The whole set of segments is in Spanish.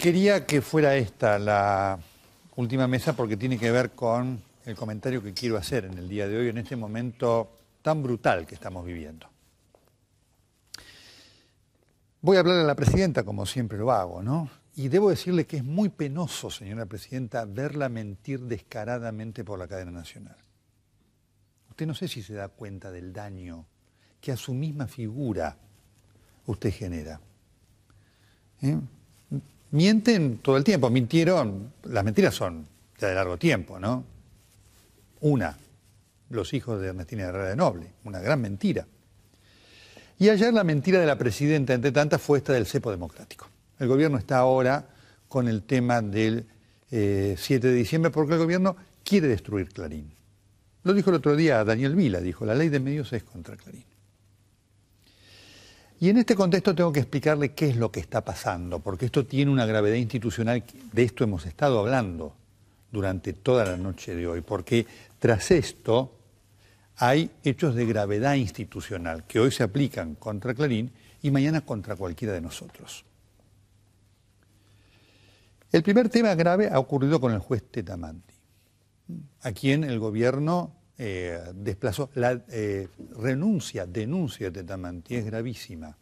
Quería que fuera esta la última mesa porque tiene que ver con el comentario que quiero hacer en el día de hoy, en este momento tan brutal que estamos viviendo. Voy a hablarle a la presidenta, como siempre lo hago, ¿no? Y debo decirle que es muy penoso, señora presidenta, verla mentir descaradamente por la cadena nacional. Usted no sé si se da cuenta del daño que a su misma figura usted genera. Mienten todo el tiempo, mintieron, las mentiras son ya de largo tiempo, ¿no? Una, los hijos de Ernestina Herrera de Noble, una gran mentira. Y ayer la mentira de la presidenta, entre tantas, fue esta del cepo democrático. El gobierno está ahora con el tema del 7 de diciembre porque el gobierno quiere destruir Clarín. Lo dijo el otro día Daniel Vila, dijo, la ley de medios es contra Clarín. Y en este contexto tengo que explicarle qué es lo que está pasando, porque esto tiene una gravedad institucional, de esto hemos estado hablando durante toda la noche de hoy, porque tras esto hay hechos de gravedad institucional que hoy se aplican contra Clarín y mañana contra cualquiera de nosotros. El primer tema grave ha ocurrido con el juez Tetamanti, a quien el gobierno desplazó. La denuncia de Tetamanti es gravísima,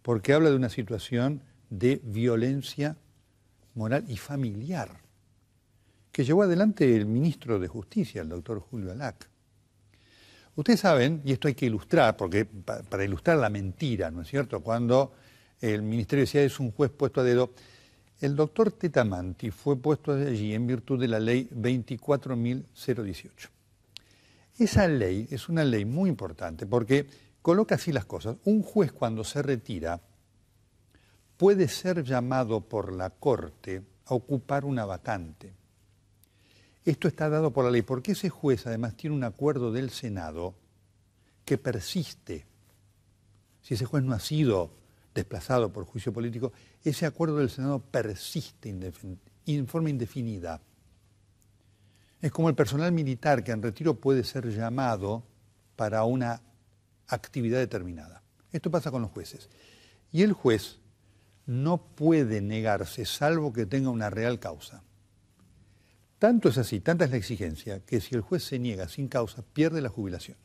porque habla de una situación de violencia moral y familiar, que llevó adelante el ministro de Justicia, el doctor Julio Alac. Ustedes saben, y esto hay que ilustrar, porque para ilustrar la mentira, ¿no es cierto?, cuando el ministerio decía es un juez puesto a dedo, el doctor Tetamanti fue puesto allí en virtud de la ley 24.018. Esa ley es una ley muy importante porque coloca así las cosas. Un juez cuando se retira puede ser llamado por la Corte a ocupar una vacante. Esto está dado por la ley porque ese juez además tiene un acuerdo del Senado que persiste. Si ese juez no ha sido desplazado por juicio político, ese acuerdo del Senado persiste en forma indefinida. Es como el personal militar que en retiro puede ser llamado para una actividad determinada. Esto pasa con los jueces. Y el juez no puede negarse salvo que tenga una real causa. Tanto es así, tanta es la exigencia, que si el juez se niega sin causa, pierde la jubilación.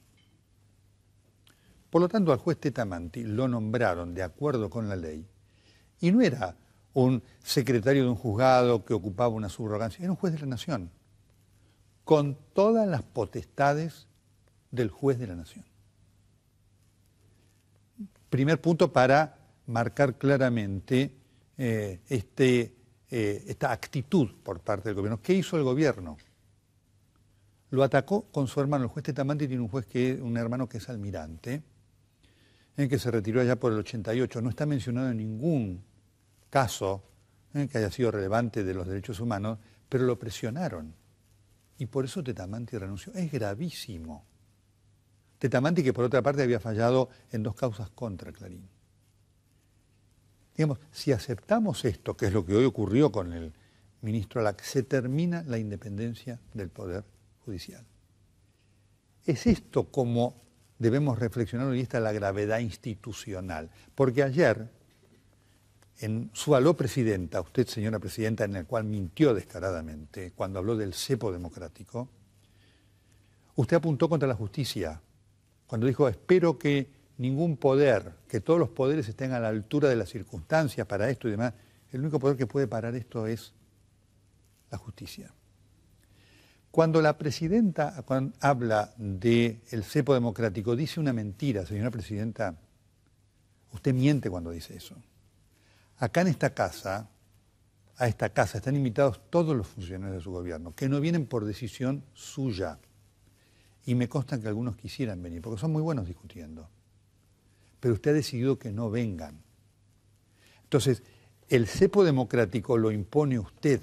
Por lo tanto, al juez Tetamanti lo nombraron de acuerdo con la ley y no era un secretario de un juzgado que ocupaba una subrogancia, era un juez de la nación, con todas las potestades del juez de la nación. Primer punto para marcar claramente esta actitud por parte del gobierno. ¿Qué hizo el gobierno? Lo atacó con su hermano. El juez Tetamanti tiene un hermano que es almirante, en que se retiró allá por el 88. No está mencionado en ningún caso que haya sido relevante de los derechos humanos, pero lo presionaron. Y por eso Tetamanti renunció. Es gravísimo. Tetamanti, que por otra parte había fallado en 2 causas contra Clarín. Digamos, si aceptamos esto, que es lo que hoy ocurrió con el ministro Alac, se termina la independencia del Poder Judicial. Es esto como debemos reflexionar hoy, está la gravedad institucional. Porque ayer, en su aló presidenta, usted, señora presidenta, en el cual mintió descaradamente, cuando habló del cepo democrático, usted apuntó contra la justicia, cuando dijo, espero que ningún poder, que todos los poderes estén a la altura de las circunstancias para esto y demás. El único poder que puede parar esto es la justicia. Cuando la presidenta habla del cepo democrático, dice una mentira, señora presidenta. Usted miente cuando dice eso. Acá en esta casa, a esta casa están invitados todos los funcionarios de su gobierno, que no vienen por decisión suya. Y me consta que algunos quisieran venir, porque son muy buenos discutiendo. Pero usted ha decidido que no vengan. Entonces, el cepo democrático lo impone usted,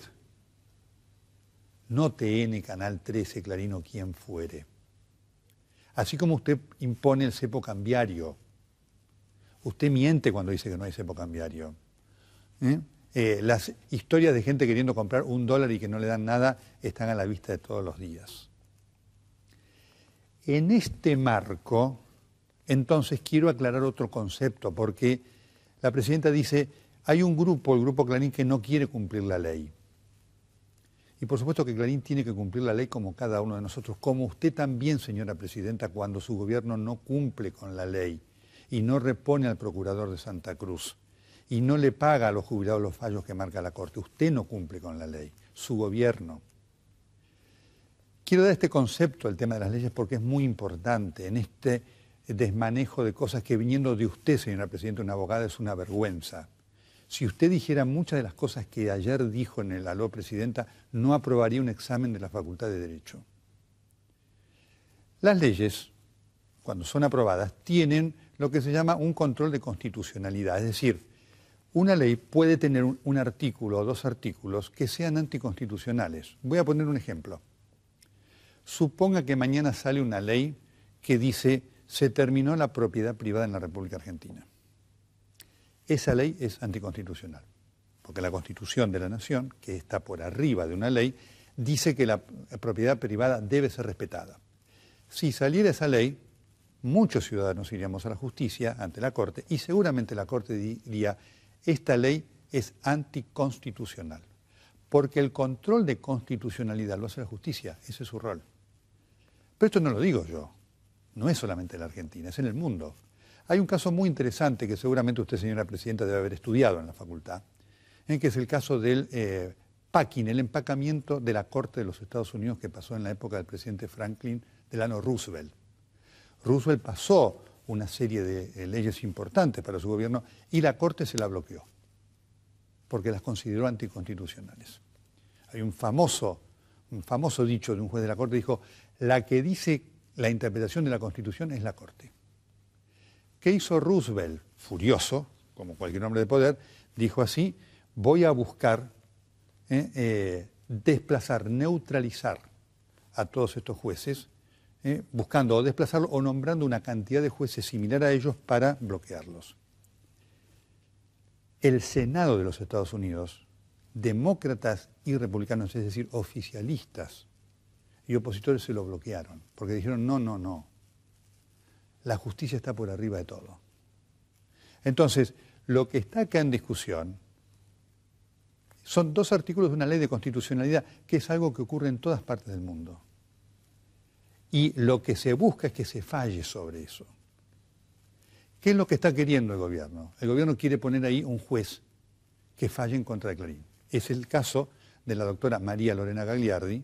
no TN, Canal 13, Clarín o quien fuere. Así como usted impone el cepo cambiario. Usted miente cuando dice que no hay cepo cambiario. Las historias de gente queriendo comprar $1 y que no le dan nada están a la vista de todos los días. En este marco, entonces quiero aclarar otro concepto, porque la presidenta dice, hay un grupo, el Grupo Clarín, que no quiere cumplir la ley. Y por supuesto que Clarín tiene que cumplir la ley como cada uno de nosotros, como usted también, señora presidenta, cuando su gobierno no cumple con la ley y no repone al procurador de Santa Cruz y no le paga a los jubilados los fallos que marca la Corte. Usted no cumple con la ley, su gobierno. Quiero dar este concepto al tema de las leyes porque es muy importante en este desmanejo de cosas que viniendo de usted, señora presidenta, una abogada, es una vergüenza. Si usted dijera muchas de las cosas que ayer dijo en el Aló Presidenta, no aprobaría un examen de la Facultad de Derecho. Las leyes, cuando son aprobadas, tienen lo que se llama un control de constitucionalidad. Es decir, una ley puede tener un artículo o dos artículos que sean anticonstitucionales. Voy a poner un ejemplo. Suponga que mañana sale una ley que dice se terminó la propiedad privada en la República Argentina. Esa ley es anticonstitucional, porque la Constitución de la Nación, que está por arriba de una ley, dice que la propiedad privada debe ser respetada. Si saliera esa ley, muchos ciudadanos iríamos a la justicia, ante la Corte, y seguramente la Corte diría, esta ley es anticonstitucional, porque el control de constitucionalidad lo hace la justicia, ese es su rol. Pero esto no lo digo yo, no es solamente en la Argentina, es en el mundo. Hay un caso muy interesante que seguramente usted, señora presidenta, debe haber estudiado en la facultad, que es el caso del packing, el empacamiento de la Corte de los Estados Unidos que pasó en la época del presidente Franklin Delano Roosevelt. Roosevelt pasó una serie de leyes importantes para su gobierno y la Corte se la bloqueó, porque las consideró anticonstitucionales. Hay un famoso dicho de un juez de la Corte, dijo, la que dice la interpretación de la Constitución es la Corte. ¿Qué hizo Roosevelt? Furioso, como cualquier hombre de poder, dijo así, voy a buscar desplazar, neutralizar a todos estos jueces, buscando o desplazarlos o nombrando una cantidad de jueces similar a ellos para bloquearlos. El Senado de los Estados Unidos, demócratas y republicanos, es decir, oficialistas y opositores, se lo bloquearon, porque dijeron, no. La justicia está por arriba de todo. Entonces, lo que está acá en discusión son dos artículos de una ley de constitucionalidad, que es algo que ocurre en todas partes del mundo. Y lo que se busca es que se falle sobre eso. ¿Qué es lo que está queriendo el gobierno? El gobierno quiere poner ahí un juez que falle en contra de Clarín. Es el caso de la doctora María Lorena Gagliardi,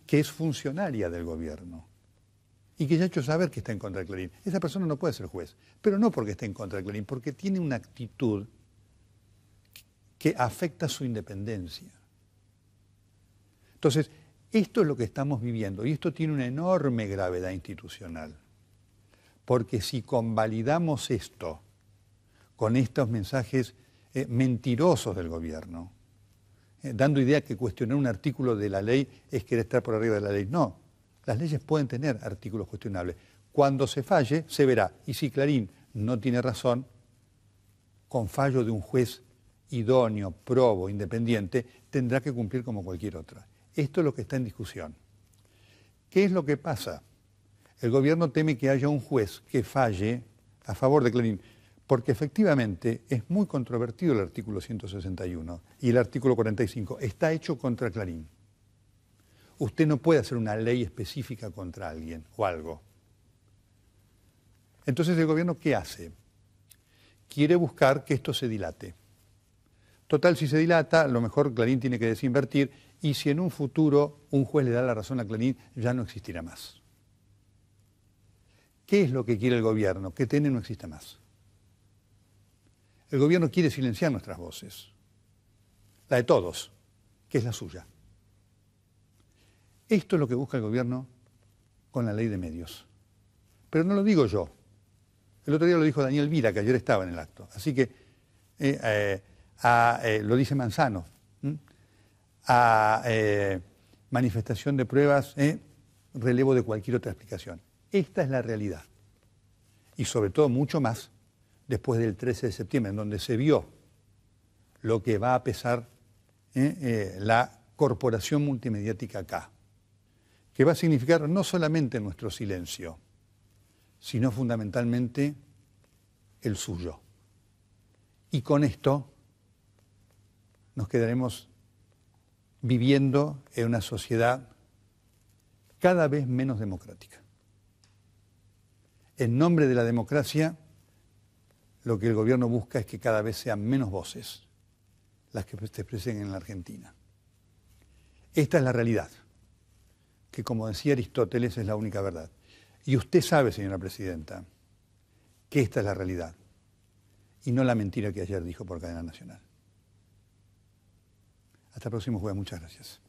que es funcionaria del gobierno y que ya ha hecho saber que está en contra de Clarín. Esa persona no puede ser juez, pero no porque esté en contra de Clarín, porque tiene una actitud que afecta su independencia. Entonces, esto es lo que estamos viviendo y esto tiene una enorme gravedad institucional, porque si convalidamos esto con estos mensajes mentirosos del gobierno, dando idea que cuestionar un artículo de la ley es querer estar por arriba de la ley, no. Las leyes pueden tener artículos cuestionables. Cuando se falle, se verá. Y si Clarín no tiene razón, con fallo de un juez idóneo, probo, independiente, tendrá que cumplir como cualquier otra. Esto es lo que está en discusión. ¿Qué es lo que pasa? El gobierno teme que haya un juez que falle a favor de Clarín, porque efectivamente es muy controvertido el artículo 161 y el artículo 45. Está hecho contra Clarín. Usted no puede hacer una ley específica contra alguien o algo. Entonces, ¿el gobierno qué hace? Quiere buscar que esto se dilate. Total, si se dilata, a lo mejor Clarín tiene que desinvertir y si en un futuro un juez le da la razón a Clarín, ya no existirá más. ¿Qué es lo que quiere el gobierno? Que TN no exista más. El gobierno quiere silenciar nuestras voces, la de todos, que es la suya. Esto es lo que busca el gobierno con la ley de medios. Pero no lo digo yo. El otro día lo dijo Daniel Vira, que ayer estaba en el acto. Así que lo dice Manzano. A manifestación de pruebas, relevo de cualquier otra explicación. Esta es la realidad. Y sobre todo mucho más después del 13 de septiembre, en donde se vio lo que va a pesar la corporación multimediática acá, que va a significar no solamente nuestro silencio, sino fundamentalmente el suyo. Y con esto nos quedaremos viviendo en una sociedad cada vez menos democrática. En nombre de la democracia, lo que el gobierno busca es que cada vez sean menos voces las que se expresen en la Argentina. Esta es la realidad, que como decía Aristóteles es la única verdad. Y usted sabe, señora presidenta, que esta es la realidad y no la mentira que ayer dijo por cadena nacional. Hasta el próximo jueves. Muchas gracias.